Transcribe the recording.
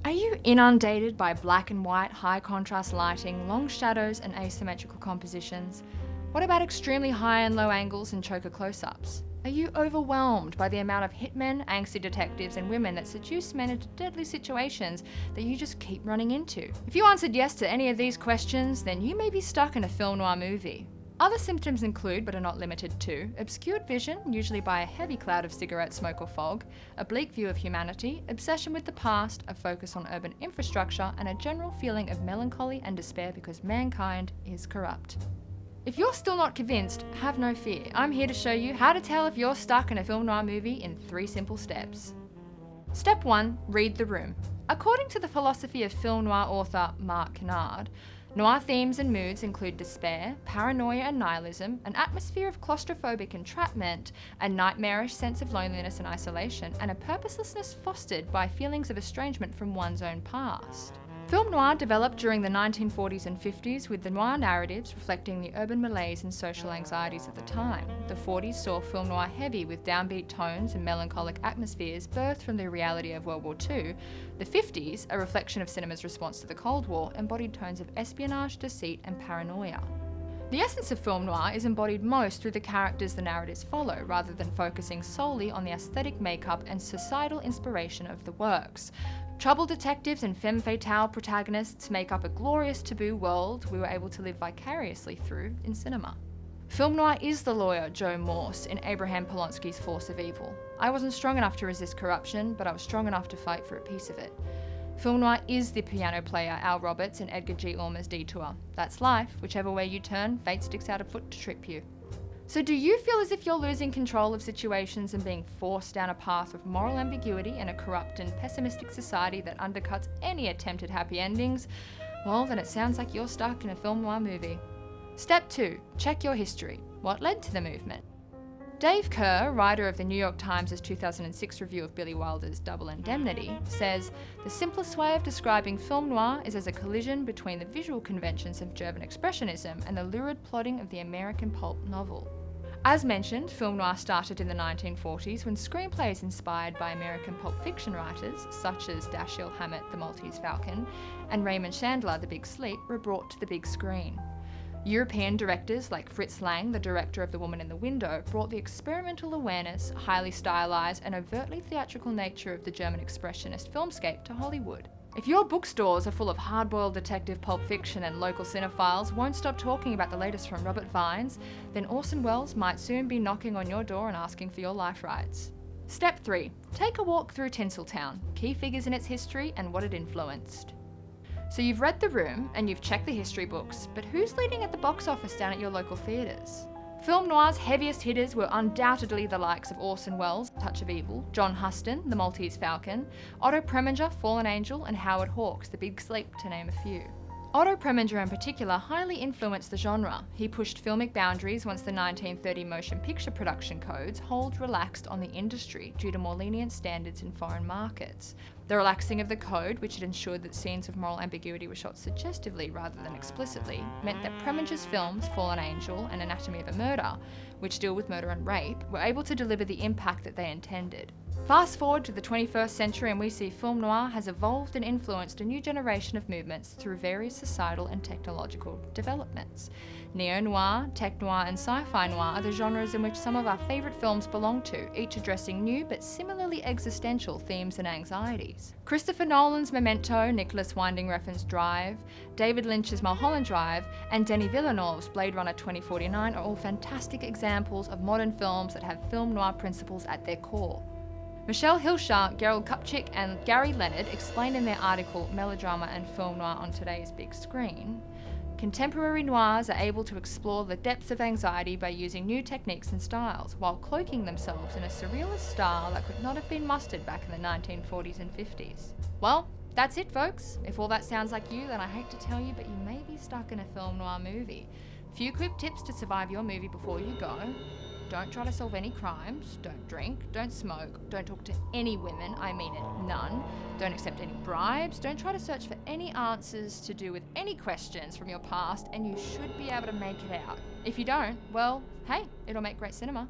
Are you inundated by black and white, high contrast lighting, long shadows and asymmetrical compositions? What about extremely high and low angles and choker close-ups? Are you overwhelmed by the amount of hitmen, angsty detectives and women that seduce men into deadly situations that you just keep running into? If you answered yes to any of these questions, then you may be stuck in a film noir movie. Other symptoms include, but are not limited to, obscured vision, usually by a heavy cloud of cigarette smoke or fog, a bleak view of humanity, obsession with the past, a focus on urban infrastructure, and a general feeling of melancholy and despair because mankind is corrupt. If you're still not convinced, have no fear. I'm here to show you how to tell if you're stuck in a film noir movie in 3 simple steps. Step 1. Read the room. According to the philosophy of film noir author Mark Kennard, noir themes and moods include despair, paranoia and nihilism, an atmosphere of claustrophobic entrapment, a nightmarish sense of loneliness and isolation, and a purposelessness fostered by feelings of estrangement from one's own past. Film noir developed during the 1940s and 50s with the noir narratives reflecting the urban malaise and social anxieties of the time. The 40s saw film noir heavy with downbeat tones and melancholic atmospheres birthed from the reality of World War II. The 50s, a reflection of cinema's response to the Cold War, embodied tones of espionage, deceit and paranoia. The essence of film noir is embodied most through the characters the narratives follow, rather than focusing solely on the aesthetic makeup and societal inspiration of the works. Troubled detectives and femme fatale protagonists make up a glorious taboo world we were able to live vicariously through in cinema. Film noir is the lawyer Joe Morse in Abraham Polonsky's Force of Evil. I wasn't strong enough to resist corruption, but I was strong enough to fight for a piece of it. Film noir is the piano player Al Roberts in Edgar G. Ulmer's Detour. That's life. Whichever way you turn, fate sticks out a foot to trip you. So do you feel as if you're losing control of situations and being forced down a path of moral ambiguity in a corrupt and pessimistic society that undercuts any attempt at happy endings? Well, then it sounds like you're stuck in a film noir movie. Step 2. Check your history. What led to the movement? Dave Kerr, writer of the New York Times' 2006 review of Billy Wilder's Double Indemnity, says, "The simplest way of describing film noir is as a collision between the visual conventions of German expressionism and the lurid plotting of the American pulp novel." As mentioned, film noir started in the 1940s when screenplays inspired by American pulp fiction writers, such as Dashiell Hammett, The Maltese Falcon, and Raymond Chandler, The Big Sleep, were brought to the big screen. European directors like Fritz Lang, the director of The Woman in the Window, brought the experimental awareness, highly stylized and overtly theatrical nature of the German expressionist filmscape to Hollywood. If your bookstores are full of hard-boiled detective pulp fiction and local cinephiles won't stop talking about the latest from Robert Vines, then Orson Welles might soon be knocking on your door and asking for your life rights. Step 3. Take a walk through Tinseltown, key figures in its history and what it influenced. So you've read The Room and you've checked the history books, but who's leading at the box office down at your local theatres? Film noir's heaviest hitters were undoubtedly the likes of Orson Welles' Touch of Evil, John Huston, The Maltese Falcon, Otto Preminger, Fallen Angel, and Howard Hawks' The Big Sleep, to name a few. Otto Preminger in particular highly influenced the genre. He pushed filmic boundaries once the 1930 motion picture production codes hold relaxed on the industry due to more lenient standards in foreign markets. The relaxing of the code, which had ensured that scenes of moral ambiguity were shot suggestively rather than explicitly, meant that Preminger's films, Fallen Angel and Anatomy of a Murder, which deal with murder and rape, were able to deliver the impact that they intended. Fast forward to the 21st century and we see film noir has evolved and influenced a new generation of movements through various societal and technological developments. Neo-noir, tech-noir and sci-fi noir are the genres in which some of our favourite films belong to, each addressing new but similarly existential themes and anxieties. Christopher Nolan's Memento, Nicholas Winding Refn's Drive, David Lynch's Mulholland Drive and Denis Villeneuve's Blade Runner 2049 are all fantastic examples of modern films that have film noir principles at their core. Michelle Hilscher, Gerald Kupchik and Gary Leonard explain in their article Melodrama and Film Noir on Today's Big Screen, contemporary noirs are able to explore the depths of anxiety by using new techniques and styles, while cloaking themselves in a surrealist style that could not have been mustered back in the 1940s and 50s. Well, that's it folks. If all that sounds like you, then I hate to tell you, but you may be stuck in a film noir movie. Few quick tips to survive your movie before you go. Don't try to solve any crimes, don't drink, don't smoke, don't talk to any women, I mean it, none. Don't accept any bribes, don't try to search for any answers to do with any questions from your past, and you should be able to make it out. If you don't, well, hey, it'll make great cinema.